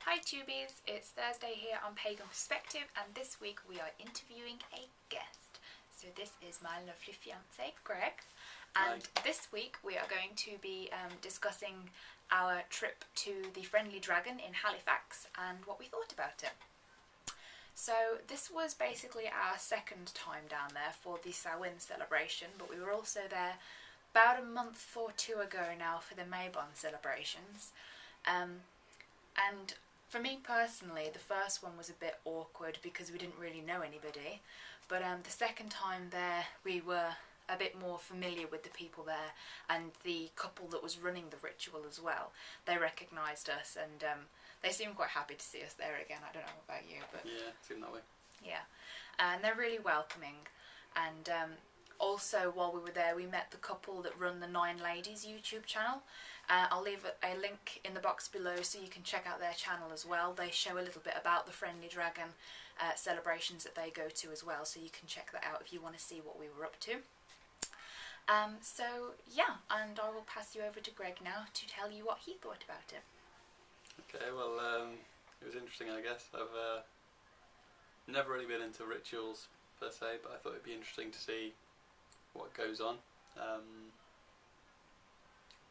Hi Tubies, it's Thursday here on Pagan Perspective, and this week we are interviewing a guest. So this is my lovely fiance, Greg, and this week we are going to be discussing our trip to the Friendly Dragon in Halifax and what we thought about it. So this was basically our second time down there for the Samhain celebration, but we were also there about a month or two ago now for the Maybon celebrations. And for me personally, the first one was a bit awkward because we didn't really know anybody, but the second time there we were a bit more familiar with the people there, and the couple that was running the ritual as well, they recognised us, and they seemed quite happy to see us there again. I don't know about you, but yeah, it seemed that way. Yeah, and they're really welcoming, and also while we were there we met the couple that run the Nine Ladies YouTube channel. I'll leave a link in the box below so you can check out their channel as well. They show a little bit about the Friendly Dragon celebrations that they go to as well, so you can check that out if you want to see what we were up to. So yeah, and I will pass you over to Greg now to tell you what he thought about it. Okay, well, it was interesting, I guess. I've never really been into rituals per se, but I thought it'd be interesting to see what goes on.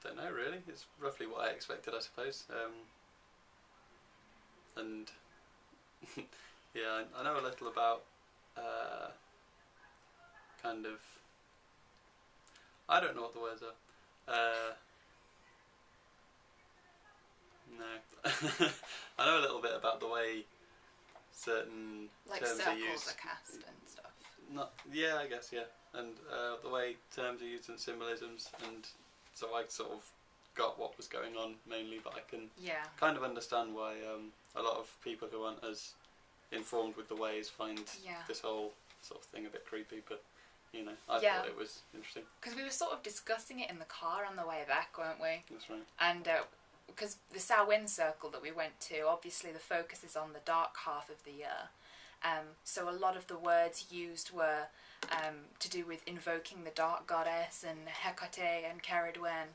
Don't know really. It's roughly what I expected, I suppose. And yeah, I know a little about kind of. I don't know what the words are. No, I know a little bit about the way certain like terms circles are used. are cast and stuff. Yeah, I guess, yeah, and the way terms are used in symbolisms, and so I sort of got what was going on mainly, but I can kind of understand why a lot of people who aren't as informed with the ways find this whole sort of thing a bit creepy, but you know, I thought it was interesting. Because we were sort of discussing it in the car on the way back, weren't we? That's right. And because the Samhain circle that we went to, obviously the focus is on the dark half of the year. So a lot of the words used were to do with invoking the dark goddess and Hecate and Caradwen.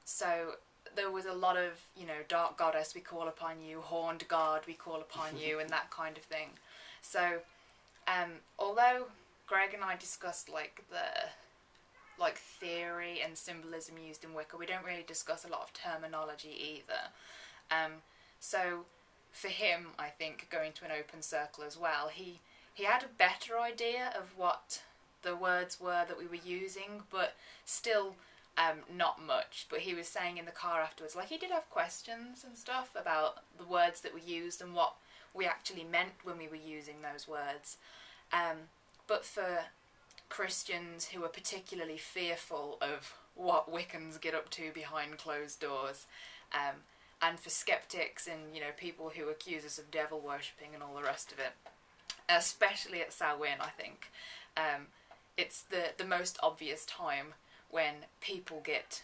So there was a lot of, you know, dark goddess we call upon you, horned god we call upon you, and that kind of thing. So although Greg and I discussed like the theory and symbolism used in Wicca, we don't really discuss a lot of terminology either. So for him, I think, going to an open circle as well, he had a better idea of what the words were that we were using, but still not much. But he was saying in the car afterwards, like, he did have questions and stuff about the words that we used and what we actually meant when we were using those words. But for Christians who are particularly fearful of what Wiccans get up to behind closed doors, and for skeptics and, you know, people who accuse us of devil worshipping and all the rest of it, especially at Samhain, I think it's the most obvious time when people get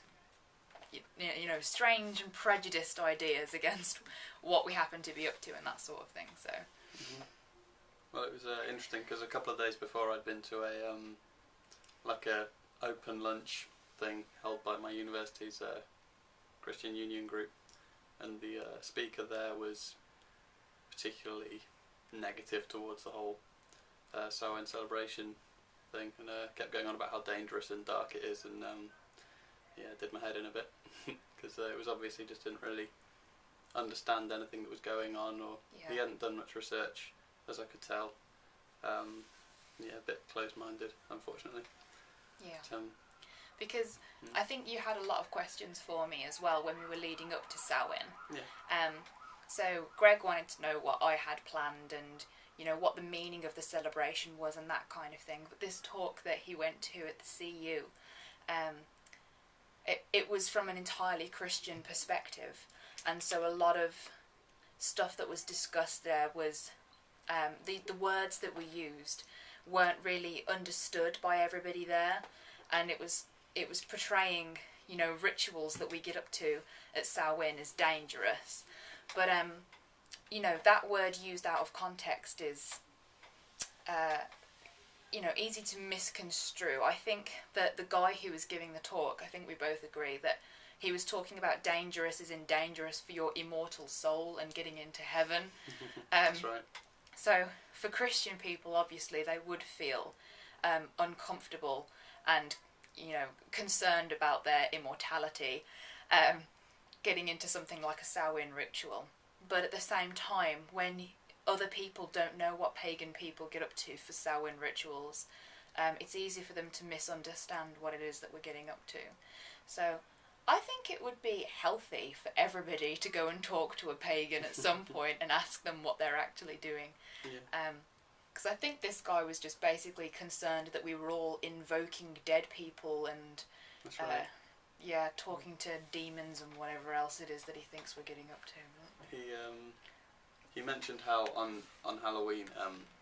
you know, strange and prejudiced ideas against what we happen to be up to and that sort of thing. So well, it was interesting because a couple of days before I'd been to a like a open lunch thing held by my university's Christian Union group, and the speaker there was particularly negative towards the whole Samhain celebration thing, and kept going on about how dangerous and dark it is, and yeah, it did my head in a bit because it was obviously just didn't really understand anything that was going on, or he hadn't done much research, as I could tell. Yeah, a bit closed-minded, unfortunately. Yeah. But, because I think you had a lot of questions for me as well when we were leading up to Samhain. Yeah. So Greg wanted to know what I had planned and, you know, what the meaning of the celebration was and that kind of thing. But this talk that he went to at the CU, it was from an entirely Christian perspective. And so a lot of stuff that was discussed there was, the words that we used weren't really understood by everybody there. And it was portraying, you know, rituals that we get up to at Samhain as dangerous. But, you know, that word used out of context is, you know, easy to misconstrue. I think that the guy who was giving the talk, I think we both agree that he was talking about dangerous as in dangerous for your immortal soul and getting into heaven. That's right. So for Christian people, obviously, they would feel uncomfortable and, you know, concerned about their immortality, getting into something like a Samhain ritual. But at the same time, when other people don't know what pagan people get up to for Samhain rituals, it's easy for them to misunderstand what it is that we're getting up to. So I think it would be healthy for everybody to go and talk to a pagan at some point and ask them what they're actually doing. Yeah. Because I think this guy was just basically concerned that we were all invoking dead people and That's right. talking to demons and whatever else it is that he thinks we're getting up to. He mentioned how on Halloween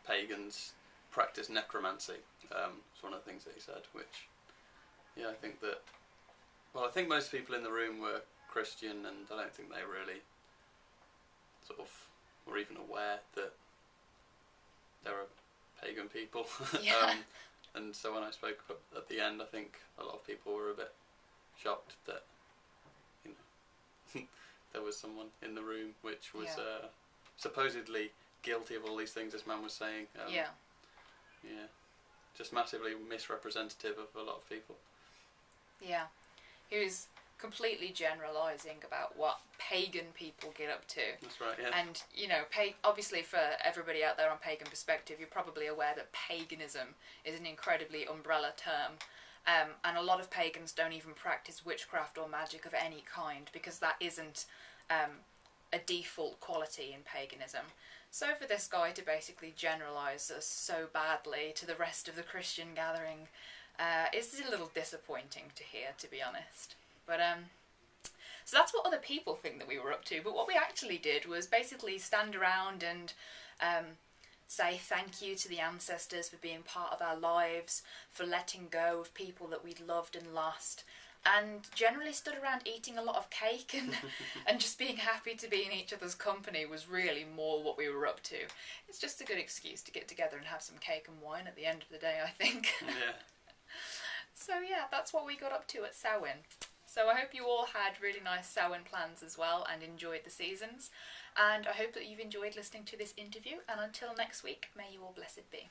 pagans practice necromancy. It's one of the things that he said, which, I think that. Well, I think most people in the room were Christian, and I don't think they really sort of were even aware that there are pagan people. Yeah. And so when I spoke at the end, I think a lot of people were a bit shocked that, you know, there was someone in the room which was supposedly guilty of all these things this man was saying. Just massively misrepresentative of a lot of people. Yeah. He was completely generalising about what pagan people get up to. That's right, yeah. And, you know, obviously for everybody out there on Pagan Perspective, you're probably aware that paganism is an incredibly umbrella term. And a lot of pagans don't even practice witchcraft or magic of any kind because that isn't a default quality in paganism. So for this guy to basically generalise us so badly to the rest of the Christian gathering is a little disappointing to hear, to be honest. But so that's what other people think that we were up to. But what we actually did was basically stand around and say thank you to the ancestors for being part of our lives, for letting go of people that we'd loved and lost, and generally stood around eating a lot of cake and and just being happy to be in each other's company was really more what we were up to. It's just a good excuse to get together and have some cake and wine at the end of the day, I think. Yeah. So yeah, that's what we got up to at Samhain. So I hope you all had really nice Samhain plans as well and enjoyed the seasons. And I hope that you've enjoyed listening to this interview. And until next week, may you all blessed be.